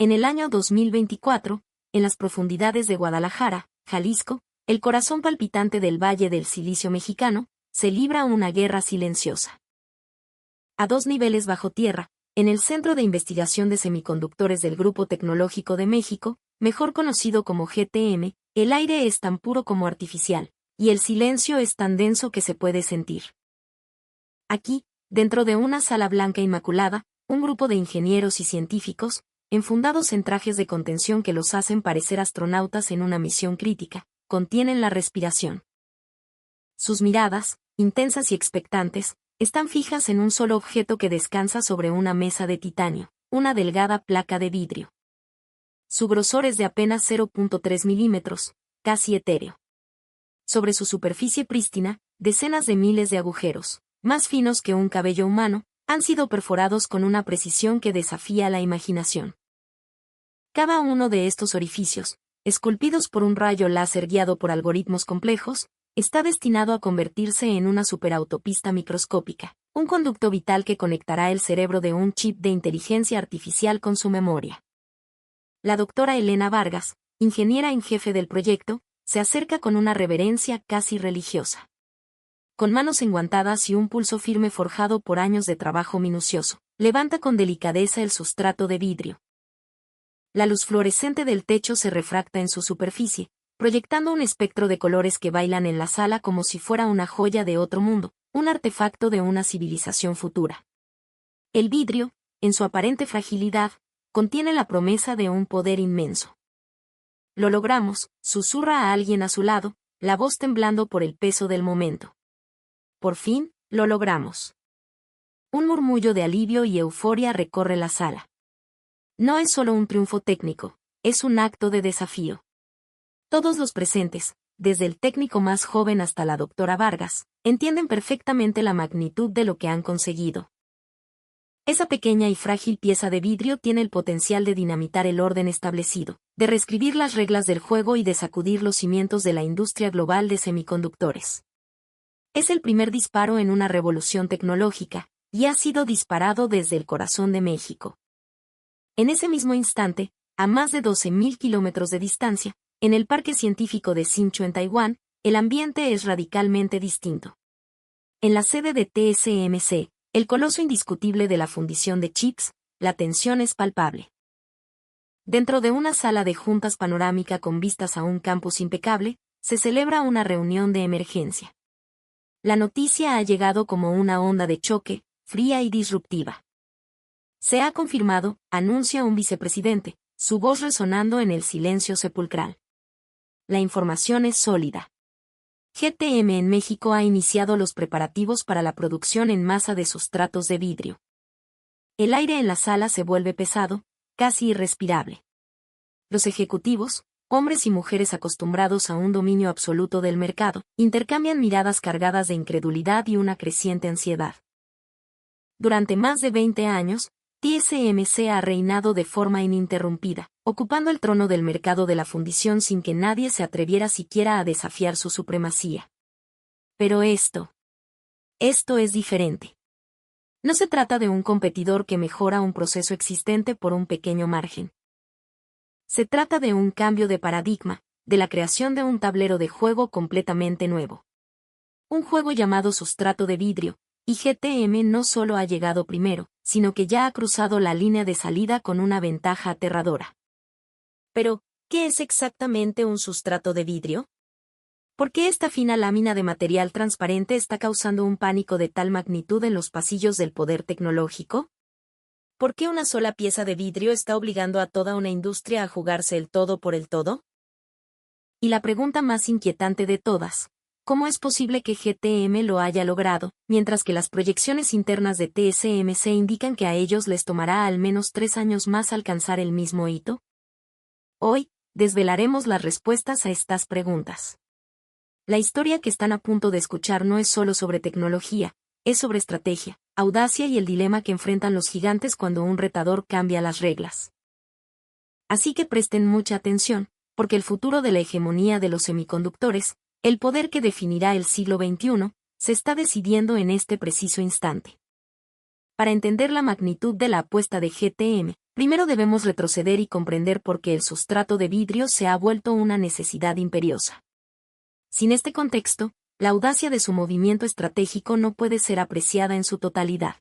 En el año 2024, en las profundidades de Guadalajara, Jalisco, el corazón palpitante del Valle del Silicio mexicano, se libra una guerra silenciosa. A 2 niveles bajo tierra, en el Centro de Investigación de Semiconductores del Grupo Tecnológico de México, mejor conocido como GTM, el aire es tan puro como artificial, y el silencio es tan denso que se puede sentir. Aquí, dentro de una sala blanca inmaculada, un grupo de ingenieros y científicos, enfundados en trajes de contención que los hacen parecer astronautas en una misión crítica, contienen la respiración. Sus miradas, intensas y expectantes, están fijas en un solo objeto que descansa sobre una mesa de titanio, una delgada placa de vidrio. Su grosor es de apenas 0.3 milímetros, casi etéreo. Sobre su superficie prístina, decenas de miles de agujeros, más finos que un cabello humano, han sido perforados con una precisión que desafía la imaginación. Cada uno de estos orificios, esculpidos por un rayo láser guiado por algoritmos complejos, está destinado a convertirse en una superautopista microscópica, un conducto vital que conectará el cerebro de un chip de inteligencia artificial con su memoria. La doctora Elena Vargas, ingeniera en jefe del proyecto, se acerca con una reverencia casi religiosa. Con manos enguantadas y un pulso firme forjado por años de trabajo minucioso, levanta con delicadeza el sustrato de vidrio. La luz fluorescente del techo se refracta en su superficie, proyectando un espectro de colores que bailan en la sala como si fuera una joya de otro mundo, un artefacto de una civilización futura. El vidrio, en su aparente fragilidad, contiene la promesa de un poder inmenso. Lo logramos, susurra a alguien a su lado, la voz temblando por el peso del momento. Por fin, lo logramos. Un murmullo de alivio y euforia recorre la sala. No es solo un triunfo técnico, es un acto de desafío. Todos los presentes, desde el técnico más joven hasta la doctora Vargas, entienden perfectamente la magnitud de lo que han conseguido. Esa pequeña y frágil pieza de vidrio tiene el potencial de dinamitar el orden establecido, de reescribir las reglas del juego y de sacudir los cimientos de la industria global de semiconductores. Es el primer disparo en una revolución tecnológica, y ha sido disparado desde el corazón de México. En ese mismo instante, a más de 12.000 kilómetros de distancia, en el Parque Científico de Hsinchu en Taiwán, el ambiente es radicalmente distinto. En la sede de TSMC, el coloso indiscutible de la fundición de chips, la tensión es palpable. Dentro de una sala de juntas panorámica con vistas a un campus impecable, se celebra una reunión de emergencia. La noticia ha llegado como una onda de choque, fría y disruptiva. Se ha confirmado, anuncia un vicepresidente, su voz resonando en el silencio sepulcral. La información es sólida. GTM en México ha iniciado los preparativos para la producción en masa de sustratos de vidrio. El aire en la sala se vuelve pesado, casi irrespirable. Los ejecutivos, hombres y mujeres acostumbrados a un dominio absoluto del mercado, intercambian miradas cargadas de incredulidad y una creciente ansiedad. Durante más de 20 años, TSMC ha reinado de forma ininterrumpida, ocupando el trono del mercado de la fundición sin que nadie se atreviera siquiera a desafiar su supremacía. Pero esto es diferente. No se trata de un competidor que mejora un proceso existente por un pequeño margen. Se trata de un cambio de paradigma, de la creación de un tablero de juego completamente nuevo. Un juego llamado sustrato de vidrio, y GTM no solo ha llegado primero, sino que ya ha cruzado la línea de salida con una ventaja aterradora. Pero, ¿qué es exactamente un sustrato de vidrio? ¿Por qué esta fina lámina de material transparente está causando un pánico de tal magnitud en los pasillos del poder tecnológico? ¿Por qué una sola pieza de vidrio está obligando a toda una industria a jugarse el todo por el todo? Y la pregunta más inquietante de todas, ¿cómo es posible que GTM lo haya logrado, mientras que las proyecciones internas de TSMC indican que a ellos les tomará al menos 3 años más alcanzar el mismo hito? Hoy, desvelaremos las respuestas a estas preguntas. La historia que están a punto de escuchar no es solo sobre tecnología, es sobre estrategia, audacia y el dilema que enfrentan los gigantes cuando un retador cambia las reglas. Así que presten mucha atención, porque el futuro de la hegemonía de los semiconductores, el poder que definirá el siglo XXI, se está decidiendo en este preciso instante. Para entender la magnitud de la apuesta de GTM, Primero debemos retroceder y comprender por qué el sustrato de vidrio se ha vuelto una necesidad imperiosa. Sin este contexto, la audacia de su movimiento estratégico no puede ser apreciada en su totalidad.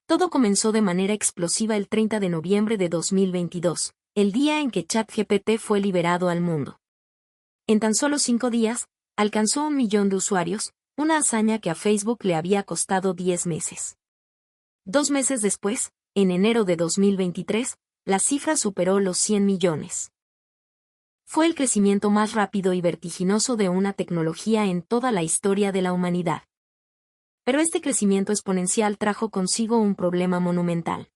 Todo comenzó de manera explosiva el 30 de noviembre de 2022, el día en que ChatGPT fue liberado al mundo. En tan solo 5 días, alcanzó 1 millón de usuarios, una hazaña que a Facebook le había costado 10 meses. 2 meses después, en enero de 2023, la cifra superó los 100 millones. Fue el crecimiento más rápido y vertiginoso de una tecnología en toda la historia de la humanidad. Pero este crecimiento exponencial trajo consigo un problema monumental.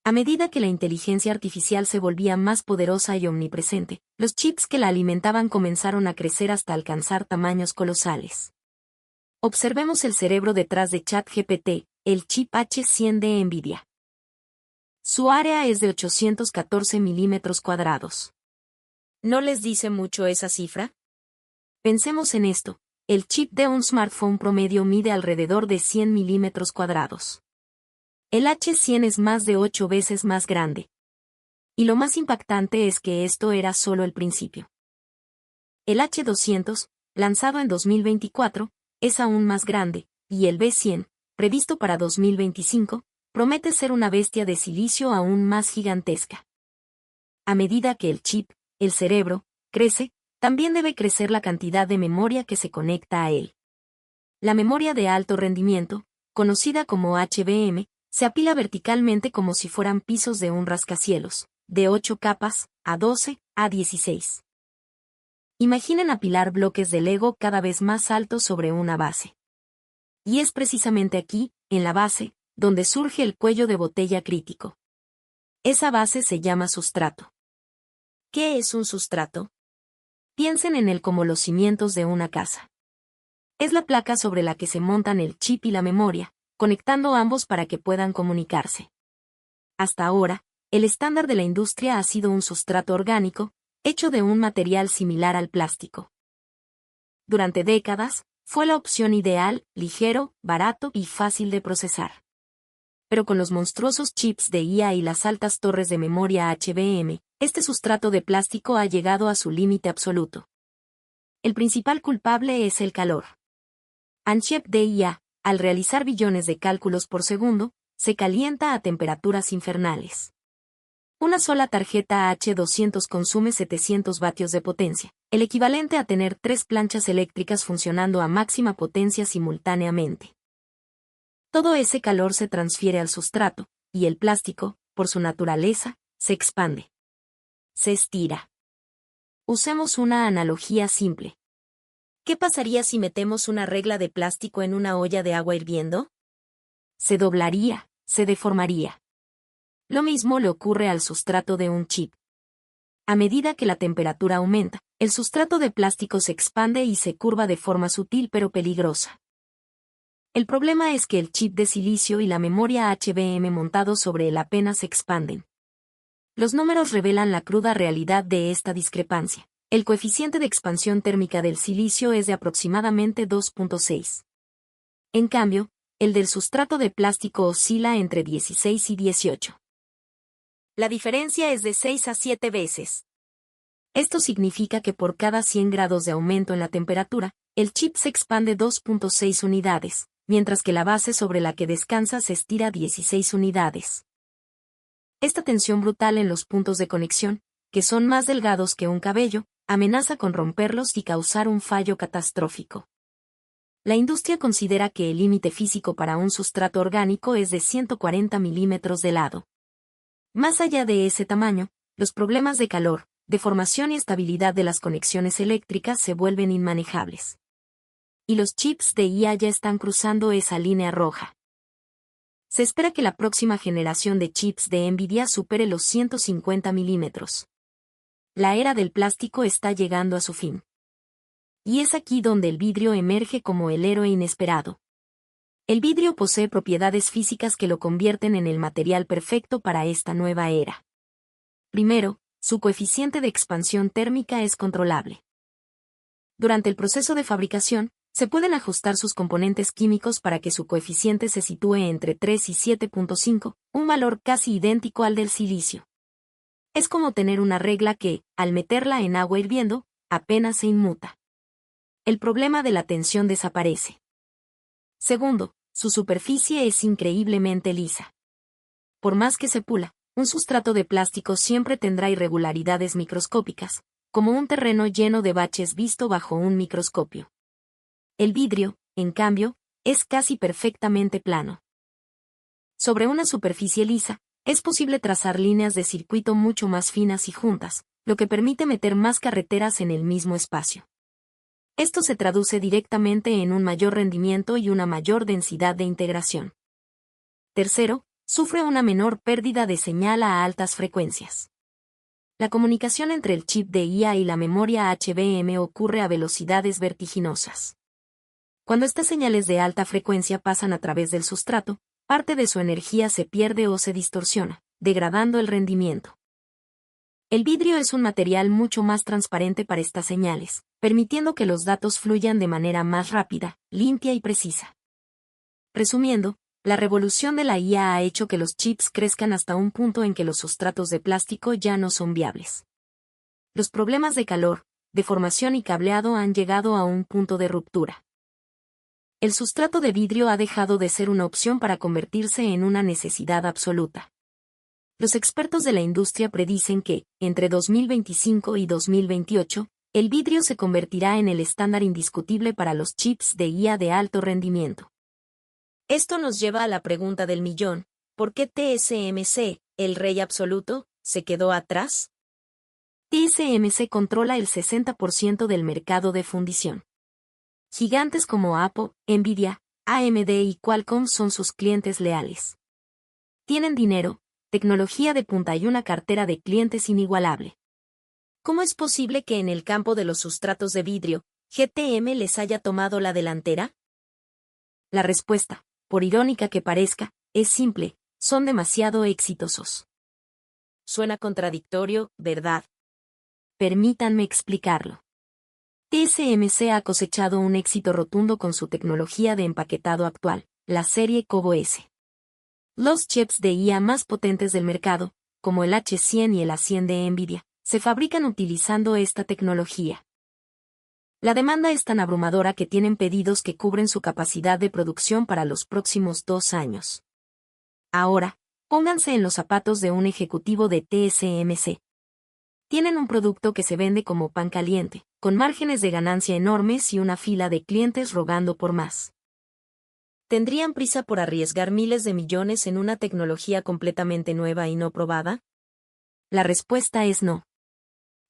A medida que la inteligencia artificial se volvía más poderosa y omnipresente, los chips que la alimentaban comenzaron a crecer hasta alcanzar tamaños colosales. Observemos el cerebro detrás de ChatGPT, el chip H100 de NVIDIA. Su área es de 814 milímetros cuadrados. ¿No les dice mucho esa cifra? Pensemos en esto, el chip de un smartphone promedio mide alrededor de 100 milímetros cuadrados. El H100 es más de 8 veces más grande. Y lo más impactante es que esto era solo el principio. El H200, lanzado en 2024, es aún más grande, y el B100, previsto para 2025, promete ser una bestia de silicio aún más gigantesca. A medida que el chip, el cerebro, crece, también debe crecer la cantidad de memoria que se conecta a él. La memoria de alto rendimiento, conocida como HBM, se apila verticalmente como si fueran pisos de un rascacielos, de 8 capas, a 12, a 16. Imaginen apilar bloques de Lego cada vez más altos sobre una base. Y es precisamente aquí, en la base, donde surge el cuello de botella crítico. Esa base se llama sustrato. ¿Qué es un sustrato? Piensen en él como los cimientos de una casa. Es la placa sobre la que se montan el chip y la memoria, conectando ambos para que puedan comunicarse. Hasta ahora, el estándar de la industria ha sido un sustrato orgánico, hecho de un material similar al plástico. Durante décadas, fue la opción ideal, ligero, barato y fácil de procesar. Pero con los monstruosos chips de IA y las altas torres de memoria HBM, este sustrato de plástico ha llegado a su límite absoluto. El principal culpable es el calor. Un chip de IA, al realizar billones de cálculos por segundo, se calienta a temperaturas infernales. Una sola tarjeta H200 consume 700 vatios de potencia, el equivalente a tener 3 planchas eléctricas funcionando a máxima potencia simultáneamente. Todo ese calor se transfiere al sustrato, y el plástico, por su naturaleza, se expande. Se estira. Usemos una analogía simple. ¿Qué pasaría si metemos una regla de plástico en una olla de agua hirviendo? Se doblaría, se deformaría. Lo mismo le ocurre al sustrato de un chip. A medida que la temperatura aumenta, el sustrato de plástico se expande y se curva de forma sutil pero peligrosa. El problema es que el chip de silicio y la memoria HBM montados sobre él apenas se expanden. Los números revelan la cruda realidad de esta discrepancia. El coeficiente de expansión térmica del silicio es de aproximadamente 2.6. En cambio, el del sustrato de plástico oscila entre 16 y 18. La diferencia es de 6 a 7 veces. Esto significa que por cada 100 grados de aumento en la temperatura, el chip se expande 2.6 unidades, mientras que la base sobre la que descansa se estira 16 unidades. Esta tensión brutal en los puntos de conexión, que son más delgados que un cabello, amenaza con romperlos y causar un fallo catastrófico. La industria considera que el límite físico para un sustrato orgánico es de 140 milímetros de lado. Más allá de ese tamaño, los problemas de calor, deformación y estabilidad de las conexiones eléctricas se vuelven inmanejables. Y los chips de IA ya están cruzando esa línea roja. Se espera que la próxima generación de chips de NVIDIA supere los 150 milímetros. La era del plástico está llegando a su fin. Y es aquí donde el vidrio emerge como el héroe inesperado. El vidrio posee propiedades físicas que lo convierten en el material perfecto para esta nueva era. Primero, su coeficiente de expansión térmica es controlable. Durante el proceso de fabricación, Se pueden ajustar sus componentes químicos para que su coeficiente se sitúe entre 3 y 7.5, un valor casi idéntico al del silicio. Es como tener una regla que, al meterla en agua hirviendo, apenas se inmuta. El problema de la tensión desaparece. Segundo, su superficie es increíblemente lisa. Por más que se pula, un sustrato de plástico siempre tendrá irregularidades microscópicas, como un terreno lleno de baches visto bajo un microscopio. El vidrio, en cambio, es casi perfectamente plano. Sobre una superficie lisa, es posible trazar líneas de circuito mucho más finas y juntas, lo que permite meter más carreteras en el mismo espacio. Esto se traduce directamente en un mayor rendimiento y una mayor densidad de integración. Tercero, sufre una menor pérdida de señal a altas frecuencias. La comunicación entre el chip de IA y la memoria HBM ocurre a velocidades vertiginosas. Cuando estas señales de alta frecuencia pasan a través del sustrato, parte de su energía se pierde o se distorsiona, degradando el rendimiento. El vidrio es un material mucho más transparente para estas señales, permitiendo que los datos fluyan de manera más rápida, limpia y precisa. Resumiendo, la revolución de la IA ha hecho que los chips crezcan hasta un punto en que los sustratos de plástico ya no son viables. Los problemas de calor, deformación y cableado han llegado a un punto de ruptura. El sustrato de vidrio ha dejado de ser una opción para convertirse en una necesidad absoluta. Los expertos de la industria predicen que, entre 2025 y 2028, el vidrio se convertirá en el estándar indiscutible para los chips de IA de alto rendimiento. Esto nos lleva a la pregunta del millón: ¿por qué TSMC, el rey absoluto, se quedó atrás? TSMC controla el 60% del mercado de fundición. Gigantes como Apple, Nvidia, AMD y Qualcomm son sus clientes leales. Tienen dinero, tecnología de punta y una cartera de clientes inigualable. ¿Cómo es posible que en el campo de los sustratos de vidrio, GTM les haya tomado la delantera? La respuesta, por irónica que parezca, es simple: son demasiado exitosos. Suena contradictorio, ¿verdad? Permítanme explicarlo. TSMC ha cosechado un éxito rotundo con su tecnología de empaquetado actual, la serie CoWoS. Los chips de IA más potentes del mercado, como el H100 y el A100 de Nvidia, se fabrican utilizando esta tecnología. La demanda es tan abrumadora que tienen pedidos que cubren su capacidad de producción para los próximos 2 años. Ahora, pónganse en los zapatos de un ejecutivo de TSMC. Tienen un producto que se vende como pan caliente, con márgenes de ganancia enormes y una fila de clientes rogando por más. ¿Tendrían prisa por arriesgar miles de millones en una tecnología completamente nueva y no probada? La respuesta es no.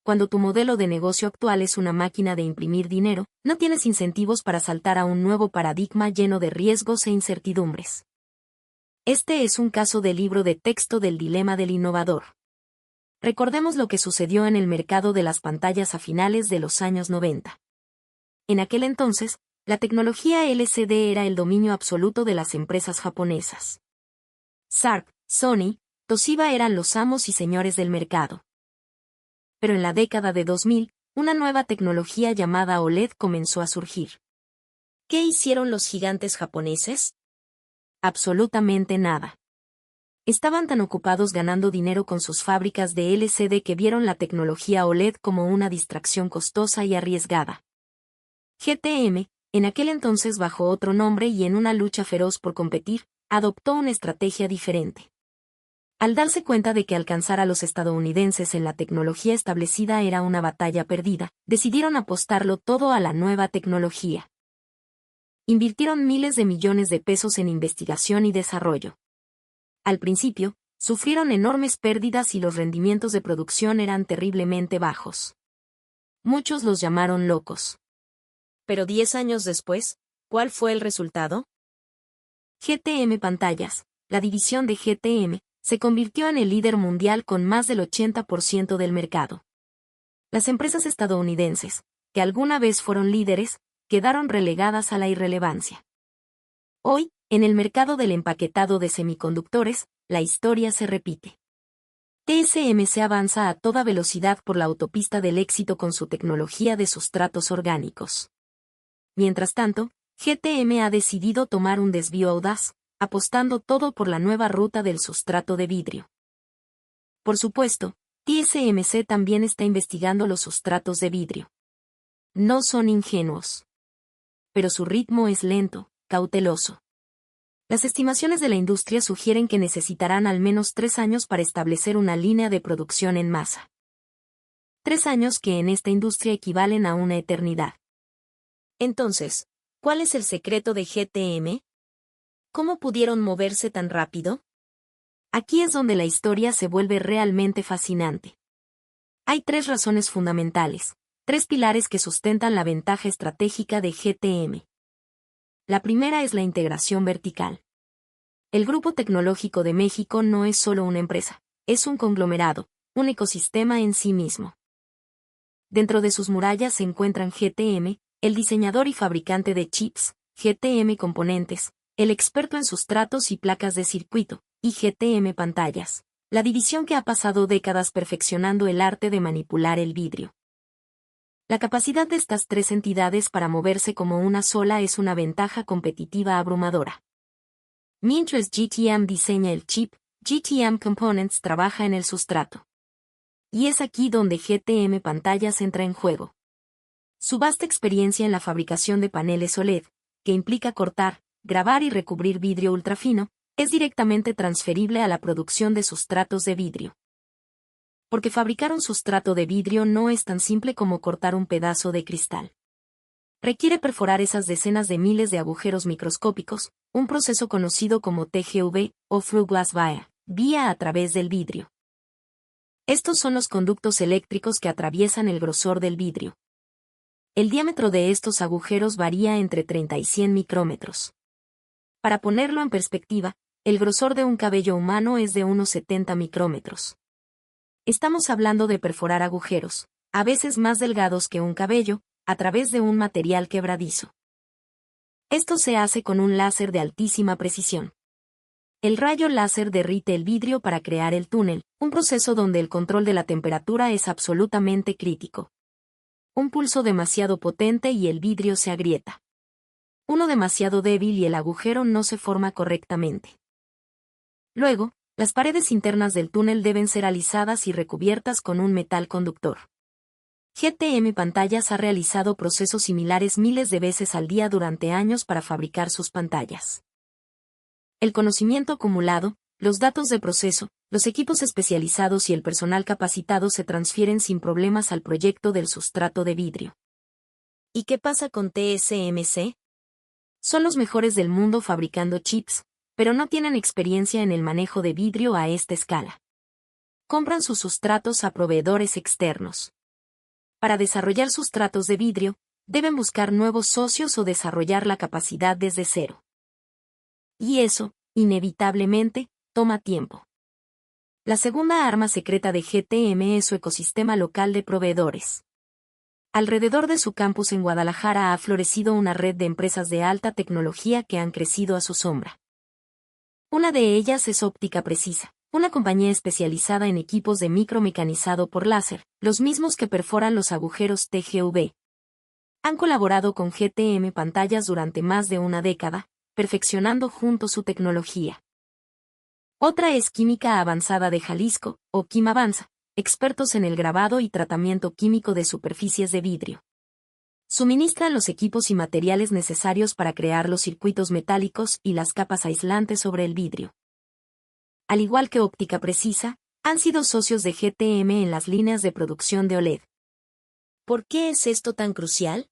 Cuando tu modelo de negocio actual es una máquina de imprimir dinero, no tienes incentivos para saltar a un nuevo paradigma lleno de riesgos e incertidumbres. Este es un caso del libro de texto del dilema del innovador. Recordemos lo que sucedió en el mercado de las pantallas a finales de los años 90. En aquel entonces, la tecnología LCD era el dominio absoluto de las empresas japonesas. Sharp, Sony, Toshiba eran los amos y señores del mercado. Pero en la década de 2000, una nueva tecnología llamada OLED comenzó a surgir. ¿Qué hicieron los gigantes japoneses? Absolutamente nada. Estaban tan ocupados ganando dinero con sus fábricas de LCD que vieron la tecnología OLED como una distracción costosa y arriesgada. GTM, en aquel entonces bajo otro nombre y en una lucha feroz por competir, adoptó una estrategia diferente. Al darse cuenta de que alcanzar a los estadounidenses en la tecnología establecida era una batalla perdida, decidieron apostarlo todo a la nueva tecnología. Invirtieron miles de millones de pesos en investigación y desarrollo. Al principio, sufrieron enormes pérdidas y los rendimientos de producción eran terriblemente bajos. Muchos los llamaron locos. Pero 10 años después, ¿cuál fue el resultado? GTM Pantallas, la división de GTM, se convirtió en el líder mundial con más del 80% del mercado. Las empresas estadounidenses, que alguna vez fueron líderes, quedaron relegadas a la irrelevancia. Hoy, en el mercado del empaquetado de semiconductores, la historia se repite. TSMC avanza a toda velocidad por la autopista del éxito con su tecnología de sustratos orgánicos. Mientras tanto, GTM ha decidido tomar un desvío audaz, apostando todo por la nueva ruta del sustrato de vidrio. Por supuesto, TSMC también está investigando los sustratos de vidrio. No son ingenuos. Pero su ritmo es lento, cauteloso. Las estimaciones de la industria sugieren que necesitarán al menos 3 años para establecer una línea de producción en masa. 3 años que en esta industria equivalen a una eternidad. Entonces, ¿cuál es el secreto de GTM? ¿Cómo pudieron moverse tan rápido? Aquí es donde la historia se vuelve realmente fascinante. Hay 3 razones fundamentales, 3 pilares que sustentan la ventaja estratégica de GTM. La primera es la integración vertical. El Grupo Tecnológico de México no es solo una empresa, es un conglomerado, un ecosistema en sí mismo. Dentro de sus murallas se encuentran GTM, el diseñador y fabricante de chips, GTM Componentes, el experto en sustratos y placas de circuito, y GTM Pantallas, la división que ha pasado décadas perfeccionando el arte de manipular el vidrio. La capacidad de estas 3 entidades para moverse como una sola es una ventaja competitiva abrumadora. Mientras GTM diseña el chip, GTM Components trabaja en el sustrato. Y es aquí donde GTM Pantallas entra en juego. Su vasta experiencia en la fabricación de paneles OLED, que implica cortar, grabar y recubrir vidrio ultrafino, es directamente transferible a la producción de sustratos de vidrio. Porque fabricar un sustrato de vidrio no es tan simple como cortar un pedazo de cristal. Requiere perforar esas decenas de miles de agujeros microscópicos, un proceso conocido como TGV, o Through Glass vía a través del vidrio. Estos son los conductos eléctricos que atraviesan el grosor del vidrio. El diámetro de estos agujeros varía entre 30 y 100 micrómetros. Para ponerlo en perspectiva, el grosor de un cabello humano es de unos 70 micrómetros. Estamos hablando de perforar agujeros, a veces más delgados que un cabello, a través de un material quebradizo. Esto se hace con un láser de altísima precisión. El rayo láser derrite el vidrio para crear el túnel, un proceso donde el control de la temperatura es absolutamente crítico. Un pulso demasiado potente y el vidrio se agrieta. Uno demasiado débil y el agujero no se forma correctamente. Luego, las paredes internas del túnel deben ser alisadas y recubiertas con un metal conductor. GTM Pantallas ha realizado procesos similares miles de veces al día durante años para fabricar sus pantallas. El conocimiento acumulado, los datos de proceso, los equipos especializados y el personal capacitado se transfieren sin problemas al proyecto del sustrato de vidrio. ¿Y qué pasa con TSMC? Son los mejores del mundo fabricando chips, pero no tienen experiencia en el manejo de vidrio a esta escala. Compran sus sustratos a proveedores externos. Para desarrollar sustratos de vidrio, deben buscar nuevos socios o desarrollar la capacidad desde cero. Y eso, inevitablemente, toma tiempo. La segunda arma secreta de GTM es su ecosistema local de proveedores. Alrededor de su campus en Guadalajara ha florecido una red de empresas de alta tecnología que han crecido a su sombra. Una de ellas es Óptica Precisa, una compañía especializada en equipos de micromecanizado por láser, los mismos que perforan los agujeros TGV. Han colaborado con GTM Pantallas durante más de una década, perfeccionando juntos su tecnología. Otra es Química Avanzada de Jalisco, o Quimavanza, expertos en el grabado y tratamiento químico de superficies de vidrio. Suministran los equipos y materiales necesarios para crear los circuitos metálicos y las capas aislantes sobre el vidrio. Al igual que Óptica Precisa, han sido socios de GTM en las líneas de producción de OLED. ¿Por qué es esto tan crucial?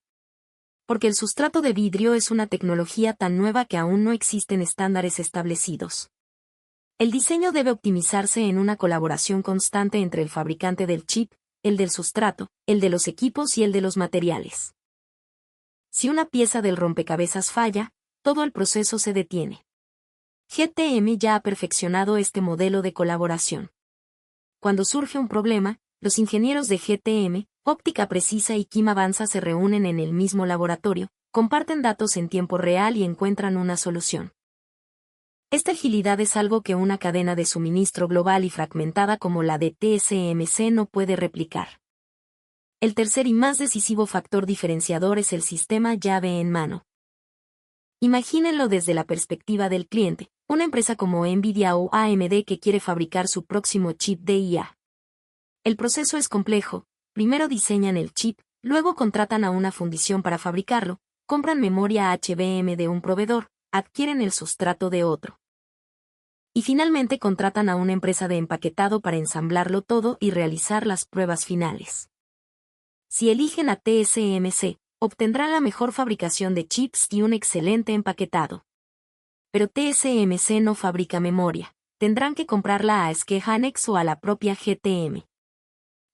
Porque el sustrato de vidrio es una tecnología tan nueva que aún no existen estándares establecidos. El diseño debe optimizarse en una colaboración constante entre el fabricante del chip, el del sustrato, el de los equipos y el de los materiales. Si una pieza del rompecabezas falla, todo el proceso se detiene. GTM ya ha perfeccionado este modelo de colaboración. Cuando surge un problema, los ingenieros de GTM, Óptica Precisa y Quimavanza se reúnen en el mismo laboratorio, comparten datos en tiempo real y encuentran una solución. Esta agilidad es algo que una cadena de suministro global y fragmentada como la de TSMC no puede replicar. El tercer y más decisivo factor diferenciador es el sistema llave en mano. Imagínenlo desde la perspectiva del cliente, una empresa como Nvidia o AMD que quiere fabricar su próximo chip de IA. El proceso es complejo. Primero diseñan el chip, luego contratan a una fundición para fabricarlo, compran memoria HBM de un proveedor, adquieren el sustrato de otro. Y finalmente contratan a una empresa de empaquetado para ensamblarlo todo y realizar las pruebas finales. Si eligen a TSMC, obtendrán la mejor fabricación de chips y un excelente empaquetado. Pero TSMC no fabrica memoria, tendrán que comprarla a SK Hynix o a la propia GTM.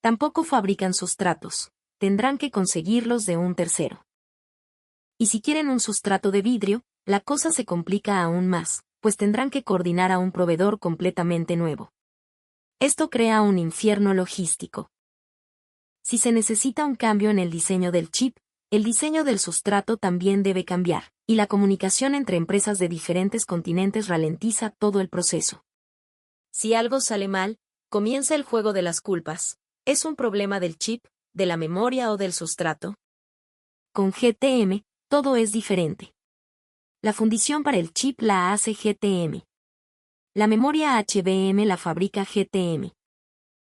Tampoco fabrican sustratos, tendrán que conseguirlos de un tercero. Y si quieren un sustrato de vidrio, la cosa se complica aún más, pues tendrán que coordinar a un proveedor completamente nuevo. Esto crea un infierno logístico. Si se necesita un cambio en el diseño del chip, el diseño del sustrato también debe cambiar, y la comunicación entre empresas de diferentes continentes ralentiza todo el proceso. Si algo sale mal, comienza el juego de las culpas. ¿Es un problema del chip, de la memoria o del sustrato? Con GTM, todo es diferente. La fundición para el chip la hace GTM. La memoria HBM la fabrica GTM.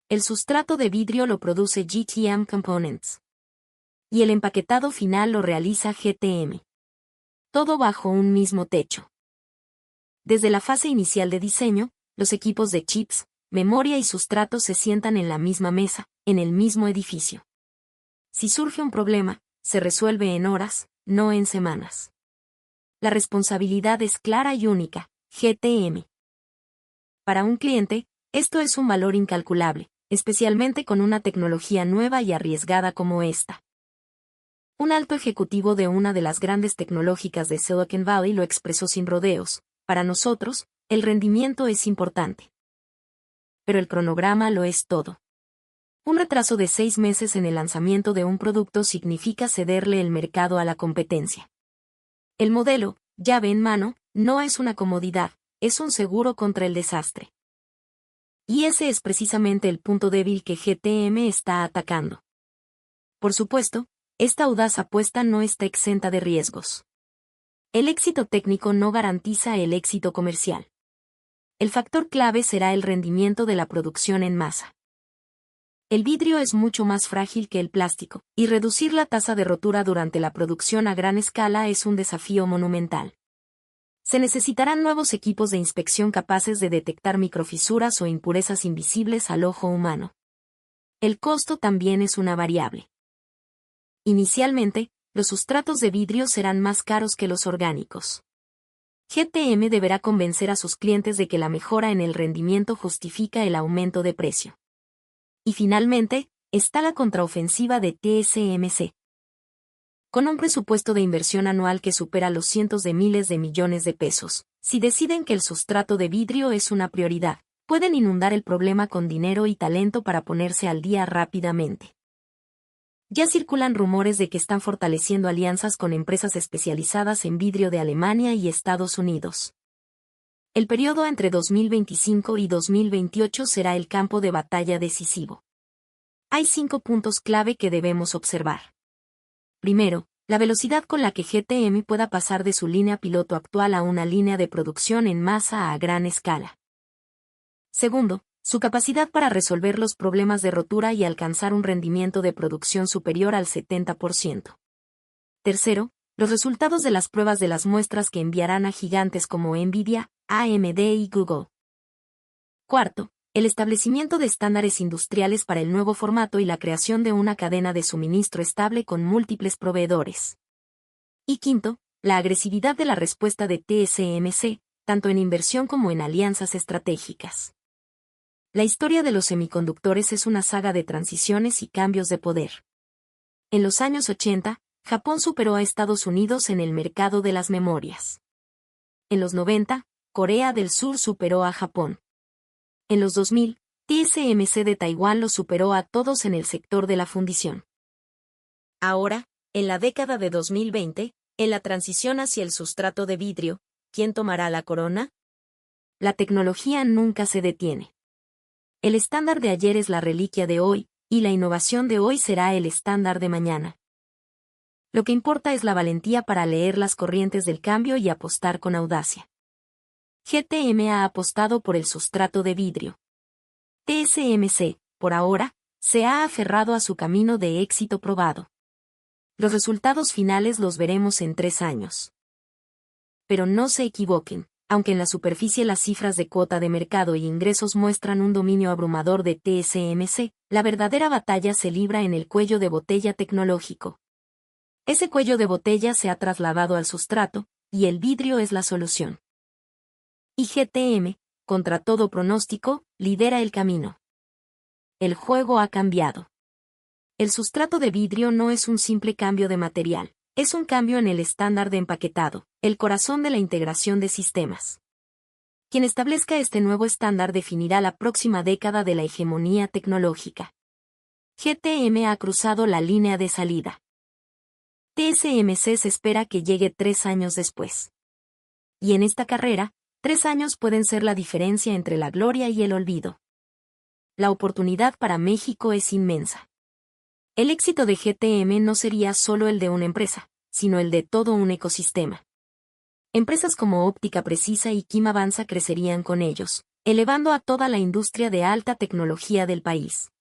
El sustrato de vidrio lo produce GTM Components. Y el empaquetado final lo realiza GTM. Todo bajo un mismo techo. Desde la fase inicial de diseño, los equipos de chips, memoria y sustrato se sientan en la misma mesa, en el mismo edificio. Si surge un problema, se resuelve en horas, no en semanas. La responsabilidad es clara y única, GTM. Para un cliente, esto es un valor incalculable, especialmente con una tecnología nueva y arriesgada como esta. Un alto ejecutivo de una de las grandes tecnológicas de Silicon Valley lo expresó sin rodeos: para nosotros, el rendimiento es importante. Pero el cronograma lo es todo. Un retraso de 6 meses en el lanzamiento de un producto significa cederle el mercado a la competencia. El modelo, llave en mano, no es una comodidad, es un seguro contra el desastre. Y ese es precisamente el punto débil que GTM está atacando. Por supuesto, esta audaz apuesta no está exenta de riesgos. El éxito técnico no garantiza el éxito comercial. El factor clave será el rendimiento de la producción en masa. El vidrio es mucho más frágil que el plástico, y reducir la tasa de rotura durante la producción a gran escala es un desafío monumental. Se necesitarán nuevos equipos de inspección capaces de detectar microfisuras o impurezas invisibles al ojo humano. El costo también es una variable. Inicialmente, los sustratos de vidrio serán más caros que los orgánicos. GTM deberá convencer a sus clientes de que la mejora en el rendimiento justifica el aumento de precio. Y finalmente, está la contraofensiva de TSMC. Con un presupuesto de inversión anual que supera los cientos de miles de millones de pesos, si deciden que el sustrato de vidrio es una prioridad, pueden inundar el problema con dinero y talento para ponerse al día rápidamente. Ya circulan rumores de que están fortaleciendo alianzas con empresas especializadas en vidrio de Alemania y Estados Unidos. El periodo entre 2025 y 2028 será el campo de batalla decisivo. Hay 5 puntos clave que debemos observar. Primero, la velocidad con la que GTM pueda pasar de su línea piloto actual a una línea de producción en masa a gran escala. Segundo, su capacidad para resolver los problemas de rotura y alcanzar un rendimiento de producción superior al 70%. Tercero, los resultados de las pruebas de las muestras que enviarán a gigantes como Nvidia, AMD y Google. Cuarto, el establecimiento de estándares industriales para el nuevo formato y la creación de una cadena de suministro estable con múltiples proveedores. Y quinto, la agresividad de la respuesta de TSMC, tanto en inversión como en alianzas estratégicas. La historia de los semiconductores es una saga de transiciones y cambios de poder. En los años 80, Japón superó a Estados Unidos en el mercado de las memorias. En los 90, Corea del Sur superó a Japón. En los 2000, TSMC de Taiwán los superó a todos en el sector de la fundición. Ahora, en la década de 2020, en la transición hacia el sustrato de vidrio, ¿quién tomará la corona? La tecnología nunca se detiene. El estándar de ayer es la reliquia de hoy, y la innovación de hoy será el estándar de mañana. Lo que importa es la valentía para leer las corrientes del cambio y apostar con audacia. GTM ha apostado por el sustrato de vidrio. TSMC, por ahora, se ha aferrado a su camino de éxito probado. Los resultados finales los veremos en 3 años. Pero no se equivoquen, aunque en la superficie las cifras de cuota de mercado y ingresos muestran un dominio abrumador de TSMC, la verdadera batalla se libra en el cuello de botella tecnológico. Ese cuello de botella se ha trasladado al sustrato, y el vidrio es la solución. Y GTM, contra todo pronóstico, lidera el camino. El juego ha cambiado. El sustrato de vidrio no es un simple cambio de material, es un cambio en el estándar de empaquetado, el corazón de la integración de sistemas. Quien establezca este nuevo estándar definirá la próxima década de la hegemonía tecnológica. GTM ha cruzado la línea de salida. TSMC se espera que llegue 3 años después. Y en esta carrera, 3 años pueden ser la diferencia entre la gloria y el olvido. La oportunidad para México es inmensa. El éxito de GTM no sería solo el de una empresa, sino el de todo un ecosistema. Empresas como Óptica Precisa y Kim Avanza crecerían con ellos, elevando a toda la industria de alta tecnología del país.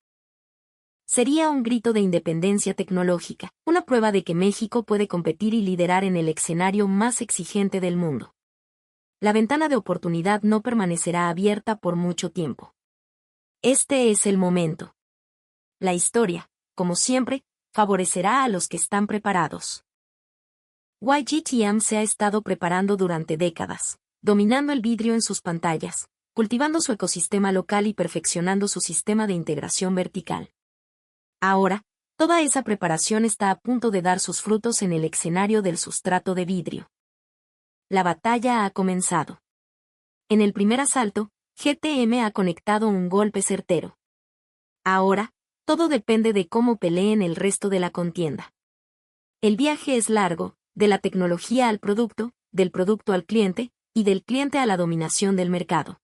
Sería un grito de independencia tecnológica, una prueba de que México puede competir y liderar en el escenario más exigente del mundo. La ventana de oportunidad no permanecerá abierta por mucho tiempo. Este es el momento. La historia, como siempre, favorecerá a los que están preparados. YGTM se ha estado preparando durante décadas, dominando el vidrio en sus pantallas, cultivando su ecosistema local y perfeccionando su sistema de integración vertical. Ahora, toda esa preparación está a punto de dar sus frutos en el escenario del sustrato de vidrio. La batalla ha comenzado. En el primer asalto, GTM ha conectado un golpe certero. Ahora, todo depende de cómo peleen el resto de la contienda. El viaje es largo, de la tecnología al producto, del producto al cliente, y del cliente a la dominación del mercado.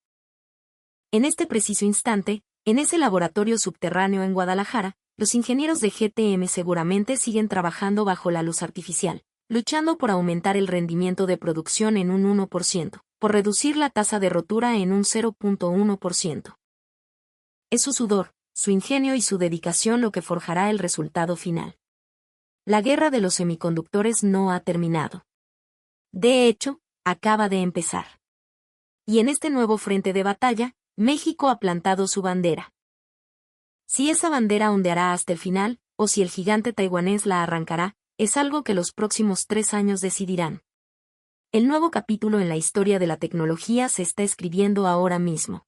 En este preciso instante, en ese laboratorio subterráneo en Guadalajara, los ingenieros de GTM seguramente siguen trabajando bajo la luz artificial, luchando por aumentar el rendimiento de producción en un 1%, por reducir la tasa de rotura en un 0.1%. Es su sudor, su ingenio y su dedicación lo que forjará el resultado final. La guerra de los semiconductores no ha terminado. De hecho, acaba de empezar. Y en este nuevo frente de batalla, México ha plantado su bandera. Si esa bandera ondeará hasta el final, o si el gigante taiwanés la arrancará, es algo que los próximos 3 años decidirán. El nuevo capítulo en la historia de la tecnología se está escribiendo ahora mismo.